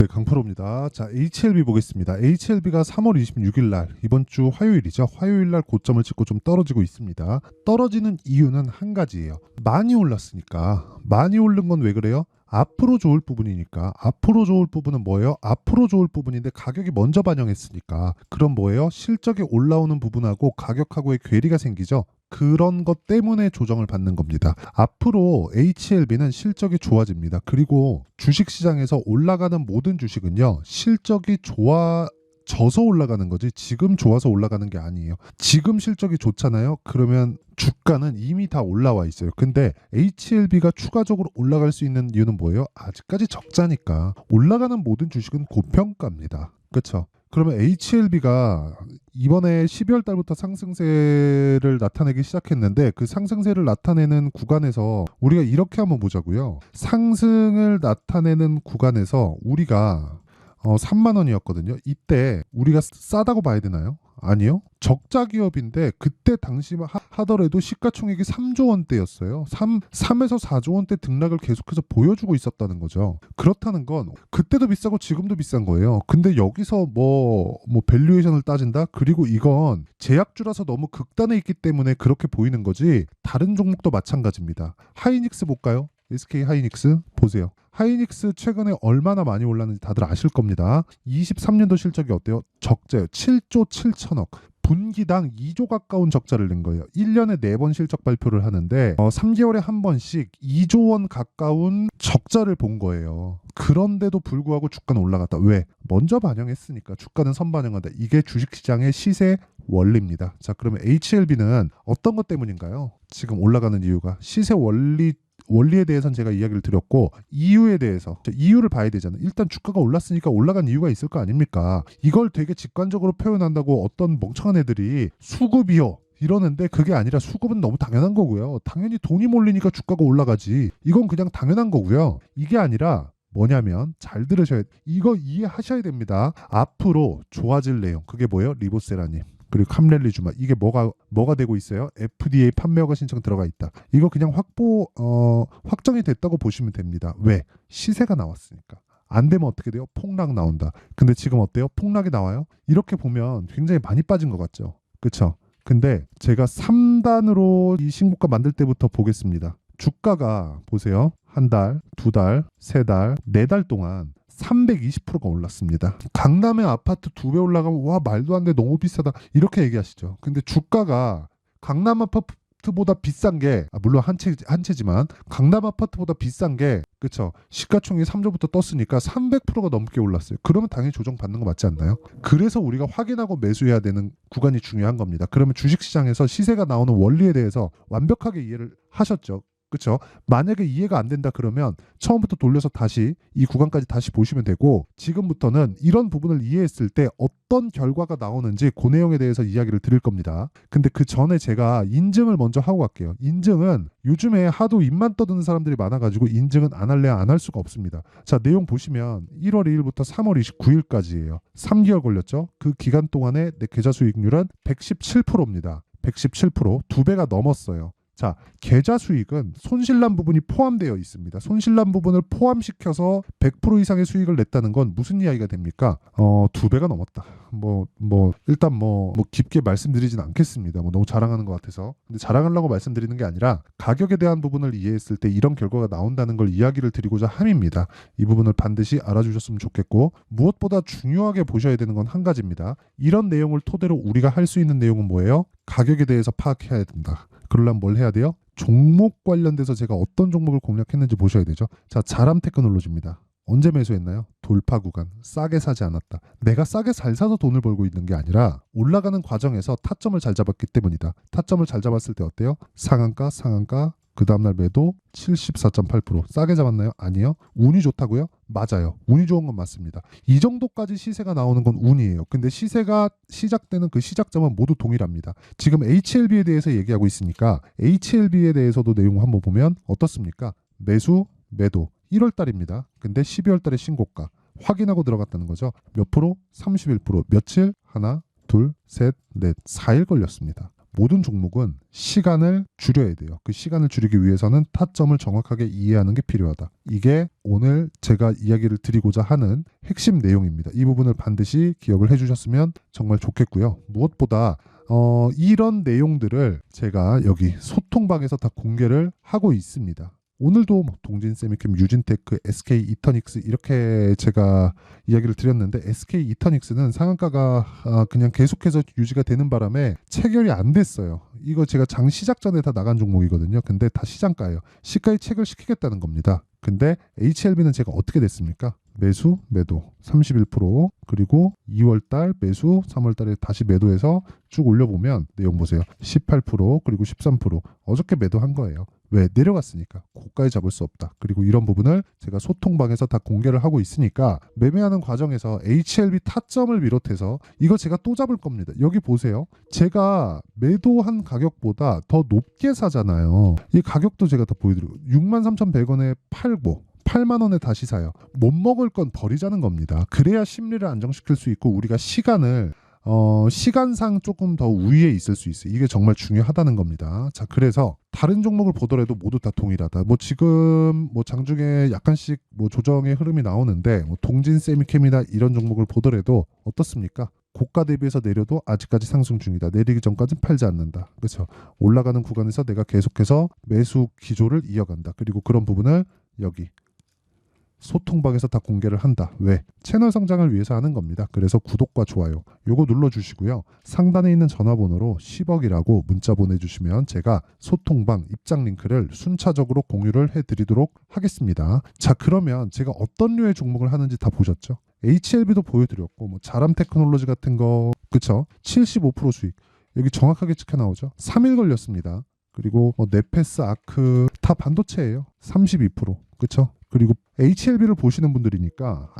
네, 강프로입니다. 자, HLB 보겠습니다. HLB가 3월 26일 날, 이번 주 화요일이죠. 화요일 날 고점을 찍고 좀 떨어지고 있습니다. 떨어지는 이유는 한 가지예요. 많이 올랐으니까. 많이 오른 건 왜 그래요? 앞으로 좋을 부분이니까. 앞으로 좋을 부분은 뭐예요? 앞으로 좋을 부분인데 가격이 먼저 반영했으니까. 그럼 뭐예요? 실적이 올라오는 부분하고 가격하고의 괴리가 생기죠. 그런 것 때문에 조정을 받는 겁니다. 앞으로 HLB는 실적이 좋아집니다. 그리고 주식시장에서 올라가는 모든 주식은요, 실적이 좋아져서 올라가는 거지 지금 좋아서 올라가는 게 아니에요. 지금 실적이 좋잖아요. 그러면 주가는 이미 다 올라와 있어요. 근데 HLB가 추가적으로 올라갈 수 있는 이유는 뭐예요? 아직까지 적자니까. 올라가는 모든 주식은 고평가입니다. 그렇죠? 그러면 HLB가 이번에 12월 달부터 상승세를 나타내기 시작했는데 그 상승세를 나타내는 구간에서 우리가 이렇게 한번 보자고요. 상승을 나타내는 구간에서 우리가 3만 원이었거든요. 이때 우리가 싸다고 봐야 되나요? 아니요. 적자 기업인데 그때 당시만 하더라도 시가총액이 3조 원대였어요. 3에서 4조 원대 등락을 계속해서 보여주고 있었다는 거죠. 그렇다는 건 그때도 비싸고 지금도 비싼 거예요. 근데 여기서 뭐 밸류에이션을 따진다? 그리고 이건 제약주라서 너무 극단에 있기 때문에 그렇게 보이는 거지 다른 종목도 마찬가지입니다. 하이닉스 볼까요? SK 하이닉스 보세요. 하이닉스 최근에 얼마나 많이 올랐는지 다들 아실 겁니다. 23년도 실적이 어때요? 적자요. 7조 7천억. 분기당 2조 가까운 적자를 낸 거예요. 1년에 4번 실적 발표를 하는데 3개월에 한 번씩 2조 원 가까운 적자를 본 거예요. 그런데도 불구하고 주가는 올라갔다. 왜? 먼저 반영했으니까 주가는 선반영한다. 이게 주식시장의 시세 원리입니다. 자, 그러면 HLB는 어떤 것 때문인가요? 지금 올라가는 이유가 시세 원리에 대해서는 제가 이야기를 드렸고 이유에 대해서 이유를 봐야 되잖아요. 일단 주가가 올랐으니까 올라간 이유가 있을 거 아닙니까? 이걸 되게 직관적으로 표현한다고 어떤 멍청한 애들이 수급이요 이러는데 그게 아니라 수급은 너무 당연한 거고요. 당연히 돈이 몰리니까 주가가 올라가지. 이건 그냥 당연한 거고요. 이게 아니라 뭐냐면 잘 들으셔야 이거 이해하셔야 됩니다. 앞으로 좋아질 내용 그게 뭐예요? 리보세라님. 그리고 캄렐리주마 이게 뭐가 되고 있어요? FDA 판매 허가 신청 들어가 있다. 이거 그냥 확정이 됐다고 보시면 됩니다. 왜? 시세가 나왔으니까. 안 되면 어떻게 돼요? 폭락 나온다. 근데 지금 어때요? 폭락이 나와요? 이렇게 보면 굉장히 많이 빠진 것 같죠. 그렇죠? 근데 제가 3단으로 이 신고가 만들 때부터 보겠습니다. 주가가 보세요. 한 달, 두 달, 세 달, 네 달 동안 320%가 올랐습니다. 강남의 아파트 2배 올라가면 와 말도 안 돼 너무 비싸다 이렇게 얘기하시죠. 근데 주가가 강남 아파트보다 비싼 게 물론 한 채지만 강남 아파트보다 비싼 게 그쵸 시가총액이 3조부터 떴으니까 300%가 넘게 올랐어요. 그러면 당연히 조정받는 거 맞지 않나요? 그래서 우리가 확인하고 매수해야 되는 구간이 중요한 겁니다. 그러면 주식시장에서 시세가 나오는 원리에 대해서 완벽하게 이해를 하셨죠. 그렇죠? 만약에 이해가 안 된다 그러면 처음부터 돌려서 다시 이 구간까지 다시 보시면 되고 지금부터는 이런 부분을 이해했을 때 어떤 결과가 나오는지 그 내용에 대해서 이야기를 드릴 겁니다. 근데 그 전에 제가 인증을 먼저 하고 갈게요. 인증은 요즘에 하도 입만 떠드는 사람들이 많아가지고 인증은 안 할래야 안 할 수가 없습니다. 자, 내용 보시면 1월 2일부터 3월 29일까지예요. 3개월 걸렸죠? 그 기간 동안에 내 계좌 수익률은 117%입니다. 117%, 2배가 넘었어요. 자, 계좌 수익은 손실난 부분이 포함되어 있습니다. 손실난 부분을 포함시켜서 100% 이상의 수익을 냈다는 건 무슨 이야기가 됩니까? 2배가 넘었다. 일단 깊게 말씀드리진 않겠습니다. 너무 자랑하는 것 같아서. 근데 자랑하려고 말씀드리는 게 아니라 가격에 대한 부분을 이해했을 때 이런 결과가 나온다는 걸 이야기를 드리고자 함입니다. 이 부분을 반드시 알아주셨으면 좋겠고 무엇보다 중요하게 보셔야 되는 건 한 가지입니다. 이런 내용을 토대로 우리가 할 수 있는 내용은 뭐예요? 가격에 대해서 파악해야 된다. 그러려면 뭘 해야 돼요? 종목 관련돼서 제가 어떤 종목을 공략했는지 보셔야 되죠. 자, 자람 테크놀로지입니다. 언제 매수했나요? 돌파 구간. 싸게 사지 않았다. 내가 싸게 잘 사서 돈을 벌고 있는 게 아니라 올라가는 과정에서 타점을 잘 잡았기 때문이다. 타점을 잘 잡았을 때 어때요? 상한가, 그 다음날 매도 74.8%. 싸게 잡았나요? 아니요. 운이 좋다고요? 맞아요. 운이 좋은 건 맞습니다. 이 정도까지 시세가 나오는 건 운이에요. 근데 시세가 시작되는 그 시작점은 모두 동일합니다. 지금 HLB에 대해서 얘기하고 있으니까 HLB에 대해서도 내용 한번 보면 어떻습니까? 매수, 매도. 1월 달입니다. 근데 12월 달에 신고가. 확인하고 들어갔다는 거죠. 몇 프로? 31%. 며칠? 하나, 둘, 셋, 넷. 4일 걸렸습니다. 모든 종목은 시간을 줄여야 돼요. 그 시간을 줄이기 위해서는 타점을 정확하게 이해하는 게 필요하다. 이게 오늘 제가 이야기를 드리고자 하는 핵심 내용입니다. 이 부분을 반드시 기억을 해주셨으면 정말 좋겠고요. 무엇보다 이런 내용들을 제가 여기 소통방에서 다 공개를 하고 있습니다. 오늘도 뭐 동진세미캠, 유진테크, SK 이터닉스 이렇게 제가 이야기를 드렸는데 SK 이터닉스는 상한가가 그냥 계속해서 유지가 되는 바람에 체결이 안 됐어요. 이거 제가 장 시작 전에 다 나간 종목이거든요. 근데 다 시장가예요. 시가에 체결시키겠다는 겁니다. 근데 HLB는 제가 어떻게 됐습니까? 매수, 매도 31% 그리고 2월달 매수, 3월달에 다시 매도해서 쭉 올려보면 내용 보세요. 18% 그리고 13% 어저께 매도한 거예요. 왜? 내려갔으니까. 고가에 잡을 수 없다. 그리고 이런 부분을 제가 소통방에서 다 공개를 하고 있으니까 매매하는 과정에서 HLB 타점을 비롯해서 이거 제가 또 잡을 겁니다. 여기 보세요. 제가 매도한 가격보다 더 높게 사잖아요. 이 가격도 제가 다 보여드리고 63,100원에 팔고 8만 원에 다시 사요. 못 먹을 건 버리자는 겁니다. 그래야 심리를 안정시킬 수 있고 우리가 시간상 조금 더 우위에 있을 수 있어요. 이게 정말 중요하다는 겁니다. 자, 그래서 다른 종목을 보더라도 모두 다 동일하다. 뭐 지금 뭐 장중에 약간씩 뭐 조정의 흐름이 나오는데 뭐 동진 세미캠이나 이런 종목을 보더라도 어떻습니까? 고가 대비해서 내려도 아직까지 상승 중이다. 내리기 전까지는 팔지 않는다. 그렇죠? 올라가는 구간에서 내가 계속해서 매수 기조를 이어간다. 그리고 그런 부분을 여기 소통방에서 다 공개를 한다. 왜? 채널 성장을 위해서 하는 겁니다. 그래서 구독과 좋아요 요거 눌러주시고요. 상단에 있는 전화번호로 10억이라고 문자 보내주시면 제가 소통방 입장 링크를 순차적으로 공유를 해드리도록 하겠습니다. 자, 그러면 제가 어떤 류의 종목을 하는지 다 보셨죠? HLB도 보여드렸고 뭐 자람 테크놀로지 같은 거 그쵸? 75% 수익 여기 정확하게 찍혀 나오죠? 3일 걸렸습니다. 그리고 뭐 네페스, 아크 다 반도체예요. 32% 그쵸? 그리고 HLB를 보시는 분들이니까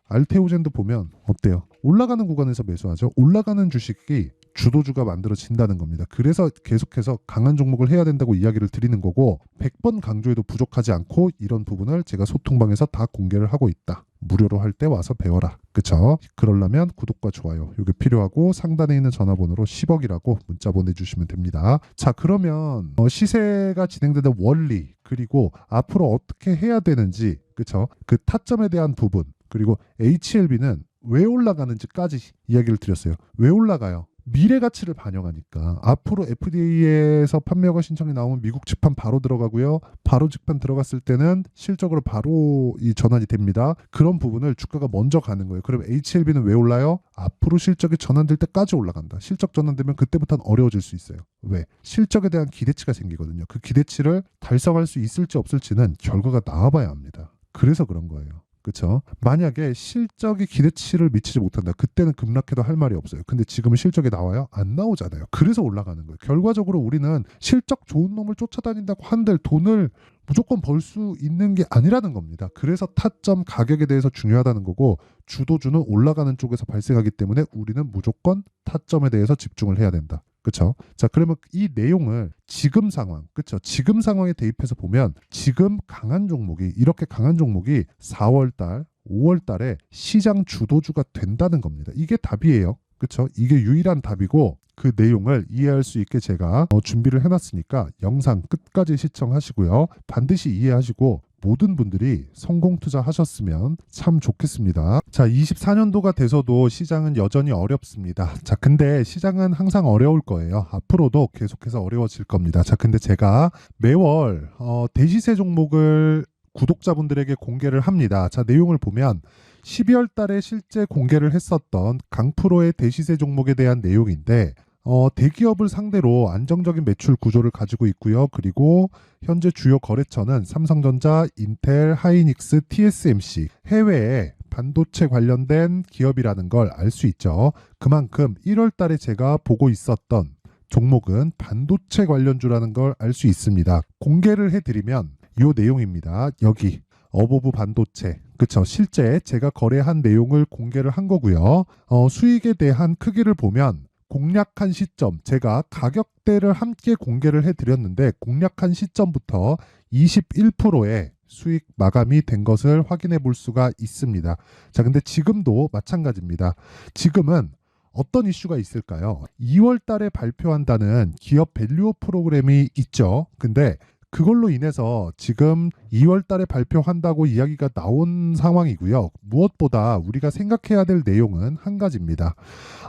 알테오젠도 보면 어때요? 올라가는 구간에서 매수하죠. 올라가는 주식이 주도주가 만들어진다는 겁니다. 그래서 계속해서 강한 종목을 해야 된다고 이야기를 드리는 거고 100번 강조해도 부족하지 않고 이런 부분을 제가 소통방에서 다 공개를 하고 있다. 무료로 할 때 와서 배워라. 그쵸? 그러려면 구독과 좋아요 이게 필요하고 상단에 있는 전화번호로 10억이라고 문자 보내주시면 됩니다. 자, 그러면 시세가 진행되는 원리 그리고 앞으로 어떻게 해야 되는지 그쵸? 그 타점에 대한 부분 그리고 HLB는 왜 올라가는지까지 이야기를 드렸어요. 왜 올라가요? 미래 가치를 반영하니까 앞으로 FDA에서 판매 허가 신청이 나오면 미국 직판 바로 들어가고요. 바로 직판 들어갔을 때는 실적으로 바로 이 전환이 됩니다. 그런 부분을 주가가 먼저 가는 거예요. 그럼 HLB는 왜 올라요? 앞으로 실적이 전환될 때까지 올라간다. 실적 전환되면 그때부터는 어려워질 수 있어요. 왜? 실적에 대한 기대치가 생기거든요. 그 기대치를 달성할 수 있을지 없을지는 결과가 나와봐야 합니다. 그래서 그런 거예요. 그렇죠? 만약에 실적이 기대치를 미치지 못한다. 그때는 급락해도 할 말이 없어요. 근데 지금은 실적이 나와요? 안 나오잖아요. 그래서 올라가는 거예요. 결과적으로 우리는 실적 좋은 놈을 쫓아다닌다고 한들 돈을 무조건 벌 수 있는 게 아니라는 겁니다. 그래서 타점 가격에 대해서 중요하다는 거고 주도주는 올라가는 쪽에서 발생하기 때문에 우리는 무조건 타점에 대해서 집중을 해야 된다. 그렇죠? 자, 그러면 이 내용을 지금 상황, 그렇죠? 지금 상황에 대입해서 보면 지금 이렇게 강한 종목이 4월 달, 5월 달에 시장 주도주가 된다는 겁니다. 이게 답이에요. 그렇죠? 이게 유일한 답이고 그 내용을 이해할 수 있게 제가 준비를 해놨으니까 영상 끝까지 시청하시고요. 반드시 이해하시고 모든 분들이 성공 투자하셨으면 참 좋겠습니다. 자, 24년도가 돼서도 시장은 여전히 어렵습니다. 자, 근데 시장은 항상 어려울 거예요. 앞으로도 계속해서 어려워질 겁니다. 자, 근데 제가 매월 대시세 종목을 구독자분들에게 공개를 합니다. 자, 내용을 보면 12월 달에 실제 공개를 했었던 강프로의 대시세 종목에 대한 내용인데 대기업을 상대로 안정적인 매출 구조를 가지고 있고요. 그리고 현재 주요 거래처는 삼성전자, 인텔, 하이닉스, TSMC 해외에 반도체 관련된 기업이라는 걸 알 수 있죠. 그만큼 1월 달에 제가 보고 있었던 종목은 반도체 관련주라는 걸 알 수 있습니다. 공개를 해드리면 이 내용입니다. 여기 어보브 반도체 그쵸? 실제 제가 거래한 내용을 공개를 한 거고요. 수익에 대한 크기를 보면 공략한 시점 제가 가격대를 함께 공개를 해드렸는데 공략한 시점부터 21%의 수익 마감이 된 것을 확인해 볼 수가 있습니다. 자, 근데 지금도 마찬가지입니다. 지금은 어떤 이슈가 있을까요? 2월 달에 발표한다는 기업 밸류업 프로그램이 있죠. 근데 그걸로 인해서 지금 2월 달에 발표한다고 이야기가 나온 상황이고요. 무엇보다 우리가 생각해야 될 내용은 한 가지입니다.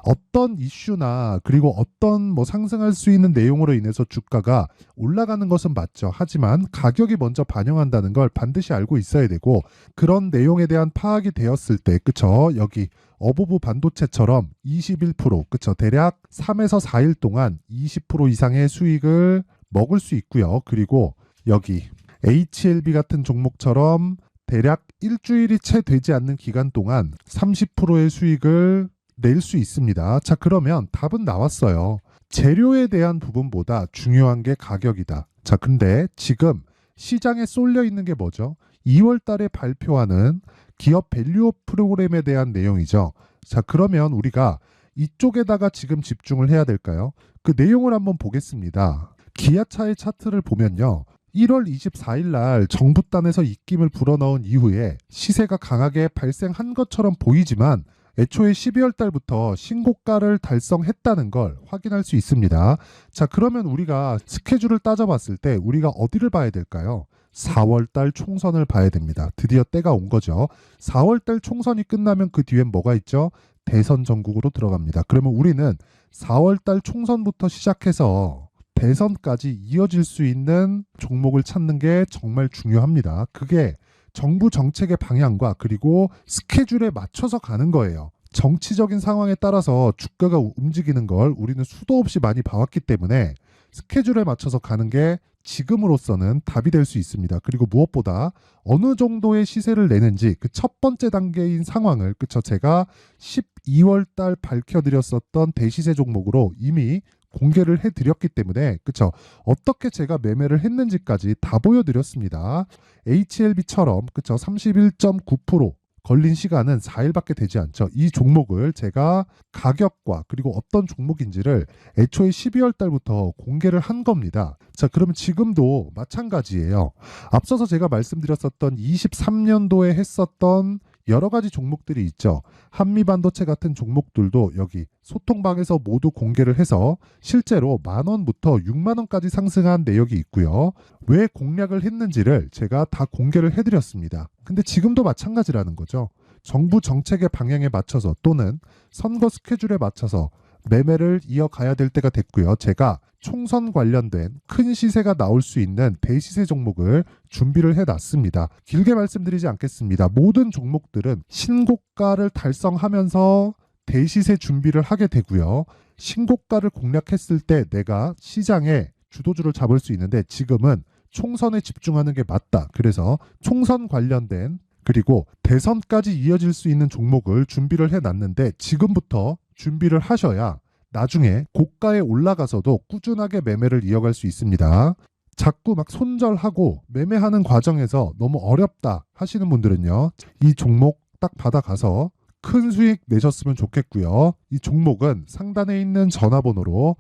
어떤 이슈나 그리고 어떤 상승할 수 있는 내용으로 인해서 주가가 올라가는 것은 맞죠. 하지만 가격이 먼저 반영한다는 걸 반드시 알고 있어야 되고, 그런 내용에 대한 파악이 되었을 때, 그쵸? 여기 어부부 반도체처럼 21%, 그쵸? 대략 3에서 4일 동안 20% 이상의 수익을 먹을 수 있고요. 그리고 여기 HLB 같은 종목처럼 대략 일주일이 채 되지 않는 기간 동안 30%의 수익을 낼 수 있습니다. 자, 그러면 답은 나왔어요. 재료에 대한 부분보다 중요한 게 가격이다. 자, 근데 지금 시장에 쏠려 있는 게 뭐죠? 2월 달에 발표하는 기업 밸류업 프로그램에 대한 내용이죠. 자, 그러면 우리가 이쪽에다가 지금 집중을 해야 될까요? 그 내용을 한번 보겠습니다. 기아차의 차트를 보면요. 1월 24일 날 정부단에서 입김을 불어넣은 이후에 시세가 강하게 발생한 것처럼 보이지만 애초에 12월 달부터 신고가를 달성했다는 걸 확인할 수 있습니다. 자, 그러면 우리가 스케줄을 따져봤을 때 우리가 어디를 봐야 될까요? 4월 달 총선을 봐야 됩니다. 드디어 때가 온 거죠. 4월 달 총선이 끝나면 그 뒤엔 뭐가 있죠? 대선 전국으로 들어갑니다. 그러면 우리는 4월 달 총선부터 시작해서 대선까지 이어질 수 있는 종목을 찾는 게 정말 중요합니다. 그게 정부 정책의 방향과 그리고 스케줄에 맞춰서 가는 거예요. 정치적인 상황에 따라서 주가가 움직이는 걸 우리는 수도 없이 많이 봐왔기 때문에 스케줄에 맞춰서 가는 게 지금으로서는 답이 될 수 있습니다. 그리고 무엇보다 어느 정도의 시세를 내는지 그 첫 번째 단계인 상황을, 그쵸, 제가 12월 달 밝혀드렸었던 대시세 종목으로 이미 공개를 해드렸기 때문에, 그쵸, 어떻게 제가 매매를 했는지까지 다 보여드렸습니다. HLB처럼, 그쵸, 31.9% 걸린 시간은 4일밖에 되지 않죠. 이 종목을 제가 가격과 그리고 어떤 종목인지를 애초에 12월 달부터 공개를 한 겁니다. 자, 그러면 지금도 마찬가지예요. 앞서서 제가 말씀드렸었던 23년도에 했었던 여러 가지 종목들이 있죠. 한미반도체 같은 종목들도 여기 소통방에서 모두 공개를 해서 실제로 10,000원부터 60,000원까지 상승한 내역이 있고요. 왜 공략을 했는지를 제가 다 공개를 해드렸습니다. 근데 지금도 마찬가지라는 거죠. 정부 정책의 방향에 맞춰서 또는 선거 스케줄에 맞춰서 매매를 이어가야 될 때가 됐고요. 제가 총선 관련된 큰 시세가 나올 수 있는 대시세 종목을 준비를 해놨습니다. 길게 말씀드리지 않겠습니다. 모든 종목들은 신고가를 달성하면서 대시세 준비를 하게 되고요. 신고가를 공략했을 때 내가 시장에 주도주를 잡을 수 있는데 지금은 총선에 집중하는 게 맞다. 그래서 총선 관련된 그리고 대선까지 이어질 수 있는 종목을 준비를 해놨는데 지금부터 준비를 하셔야 나중에 고가에 올라가서도 꾸준하게 매매를 이어갈 수 있습니다. 자꾸 막 손절하고 매매하는 과정에서 너무 어렵다 하시는 분들은요, 이 종목 딱 받아가서 큰 수익 내셨으면 좋겠고요. 이 종목은 상단에 있는 전화번호로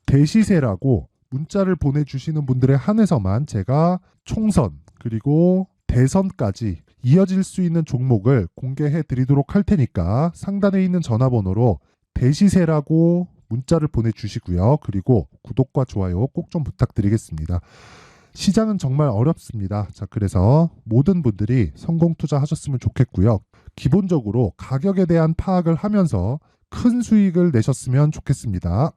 대시세라고 문자를 보내주시는 분들에 한해서만 제가 총선 그리고 대선까지 이어질 수 있는 종목을 공개해 드리도록 할 테니까 상단에 있는 전화번호로 대시세라고 문자를 보내주시고요. 그리고 구독과 좋아요 꼭 좀 부탁드리겠습니다. 시장은 정말 어렵습니다. 자, 그래서 모든 분들이 성공 투자하셨으면 좋겠고요. 기본적으로 가격에 대한 파악을 하면서 큰 수익을 내셨으면 좋겠습니다.